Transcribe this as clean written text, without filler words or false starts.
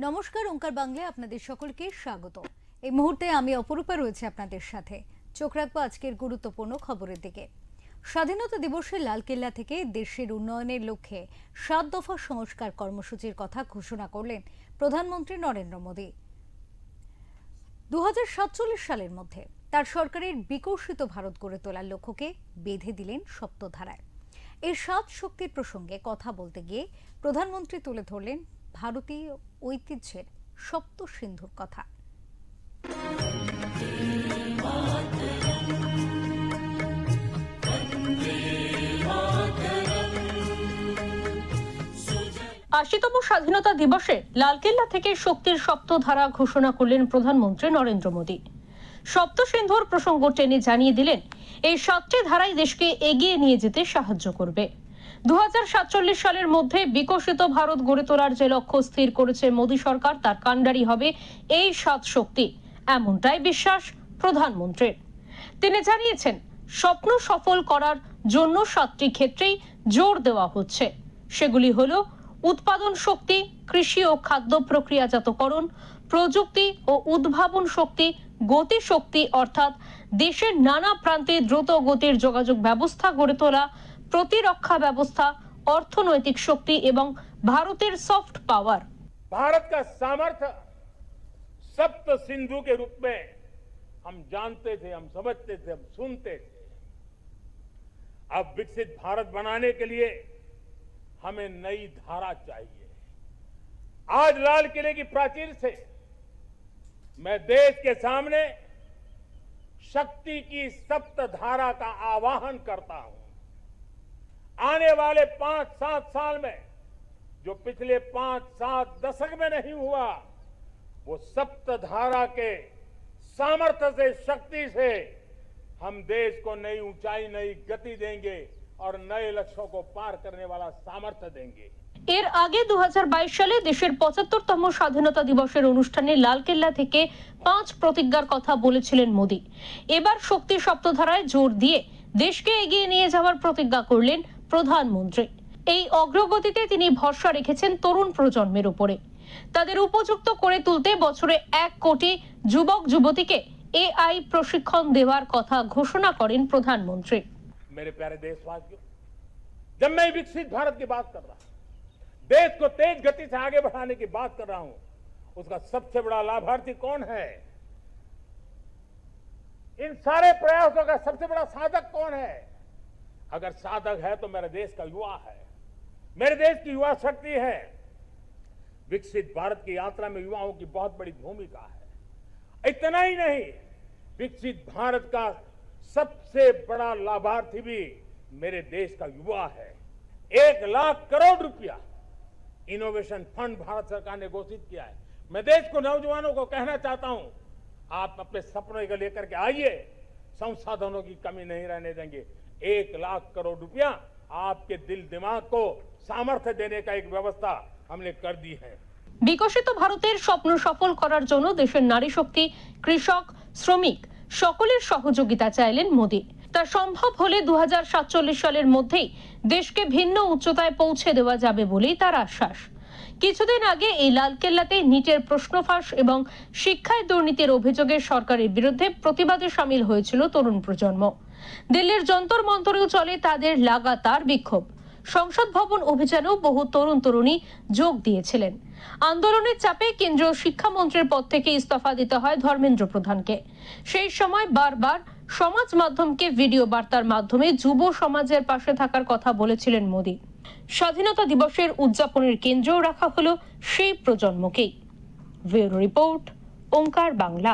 নমস্কার, ওঙ্কার বাংলায় আপনাদের সকলকে স্বাগত। এই মুহূর্তে আমি অপরূপা রয়েছে আপনাদের সাথে। চোখ রাখবো আজকের গুরুত্বপূর্ণ খবরের দিকে। স্বাধীনতা দিবসে লালকেল্লা থেকে দেশের উন্নয়নের লক্ষ্যে ৭ দফা সংস্কার কর্মসূচির কথা ঘোষণা করলেন প্রধানমন্ত্রী নরেন্দ্র মোদী। ২০৪৭ সালের মধ্যে তার সরকারের বিকশিত ভারত গড়ে তোলার লক্ষ্যকে বেঁধে দিলেন সপ্তধারায়। এই ৭ শক্তির প্রসঙ্গে কথা বলতে গিয়ে প্রধানমন্ত্রী তুলে ধরলেন ভারতীয় ঐতিহ্যের সপ্ত সিন্ধুর কথা। আশিতম স্বাধীনতা দিবসে লালকেল্লা থেকে শক্তির সপ্তধারা ঘোষণা করলেন প্রধানমন্ত্রী নরেন্দ্র মোদী। সপ্ত সিন্ধুর প্রসঙ্গ টেনে জানিয়ে দিলেন এই ৭টি ধারাই দেশকে এগিয়ে নিয়ে যেতে সাহায্য করবে। ২০৪৭ সালের মধ্যে বিকশিত ভারত গড়ে তোলার যে লক্ষ্য স্থির করেছে মোদী সরকার, তার কাণ্ডারি হবে এই ৭ শক্তি, এমনটাই বিশ্বাস প্রধানমন্ত্রীর। তিনি জানিয়েছেন, স্বপ্ন সফল করার জন্য ৭টি ক্ষেত্রেই জোর দেওয়া হচ্ছে। সেগুলি হলো উৎপাদন শক্তি, কৃষি ও খাদ্য প্রক্রিয়াজাতকরণ, প্রযুক্তি ও উদ্ভাবন শক্তি, গতি শক্তি অর্থাৎ দেশের নানা প্রান্তে দ্রুত গতির যোগাযোগ ব্যবস্থা গড়ে তোলা, প্রতিরক্ষা ব্যবস্থা, অর্থনৈতিক শক্তি এবং ভারতের সফট পাওয়ার। भारत का सामर्थ्य सप्त सिंधु के रूप में हम जानते थे, हम समझते थे, हम सुनते थे। अब विकसित भारत बनाने के लिए हमें नई धारा चाहिए। आज लाल किले की प्राचीर से मैं देश के सामने शक्ति की सप्त धारा का आवाहन करता हूं। आने वाले 5-7 साल में जो पिछले 5-7 दशक में नहीं हुआ, वो सप्त धारा के सामर्थ्य से, शक्ति से हम देश को नई ऊंचाई, नई गति देंगे और नए लक्ष्यों को पार करने वाला सामर्थ्य देंगे। এর আগে ২০২২ সালে দেশের ৭৫তম স্বাধীনতা দিবসের অনুষ্ঠানে লালকেল্লা থেকে ৫ প্রতিজ্ঞার কথা বলেছিলেন মোদী। এবার শক্তি সপ্তধারায় জোর দিয়ে দেশকে এগিয়ে নিয়ে যাওয়ার প্রতিজ্ঞা করলেন প্রধানমন্ত্রী। এই অগ্রগতিতে তিনি ভরসা রেখেছেন তরুণ প্রজন্মের উপরে। তাদের উপযুক্ত করে তুলতে বছরে ১ কোটি যুবক যুবতীকে এআই প্রশিক্ষণ দেওয়ার কথা ঘোষণা করেন প্রধানমন্ত্রী। मेरे प्यारे देशवासियों, जब मैं विकसित भारत की बात कर रहा हूं, देश को तेज गति से आगे बढ़ाने की बात कर रहा हूं, उसका सबसे बड़ा लाभार्थी कौन है? इन सारे प्रयासों का सबसे बड़ा साधक कौन है? अगर साधक है तो मेरे देश का युवा है, मेरे देश की युवा शक्ति है। विकसित भारत की यात्रा में युवाओं की बहुत बड़ी भूमिका है। इतना ही नहीं, विकसित भारत का सबसे बड़ा लाभार्थी भी मेरे देश का युवा है। 1 लाख करोड़ रुपया इनोवेशन फंड भारत सरकार ने घोषित किया है। मैं देश को, नौजवानों को कहना चाहता हूं, आप अपने सपनों को लेकर के आइए, संसाधनों की कमी नहीं रहने देंगे। 1 लाख करोड़ रुपया आपके दिल दिमाग को सामर्थ्य देने का एक व्यवस्था हमने कर दी है। বিকশিত ভারতের স্বপ্ন সফল করার জন্য দেশের নারী শক্তি, কৃষক, শ্রমিক সকলের সহযোগিতা চাইলেন মোদী। তা সম্ভব হলে ২০৪৭ সালের মধ্যেই দেশকে ভিন্ন উচ্চতায় পৌঁছে দেওয়া যাবে বলেই তার আশ্বাস। কিছুদিন আগে এই লালকেল্লাতে নিটের প্রশ্ন ফাঁস এবং শিক্ষায় দুর্নীতির অভিযোগে সরকারের বিরুদ্ধে প্রতিবাদে সামিল হয়েছিল তরুণ প্রজন্ম। দিল্লির যন্তর মন্তরেও চলে তাদের লাগাতার বিক্ষোভ। সংসদ ভবন অভিযানেও বহু তরুণ তরুণী যোগ দিয়েছিলেন। আন্দোলনের চাপে কেন্দ্রীয় শিক্ষামন্ত্রীর পদ থেকে ইস্তফা দিতে হয় ধর্মেন্দ্র প্রধানকে। সেই সময় বারবার সমাজ মাধ্যমকে ভিডিও বার্তার মাধ্যমে যুব সমাজের পাশে থাকার কথা বলেছিলেন মোদী। স্বাধীনতা দিবসের উদযাপনের কেন্দ্রেও রাখা হলো সেই প্রজন্মকেই। ব্যুরো রিপোর্ট, ওঙ্কার বাংলা।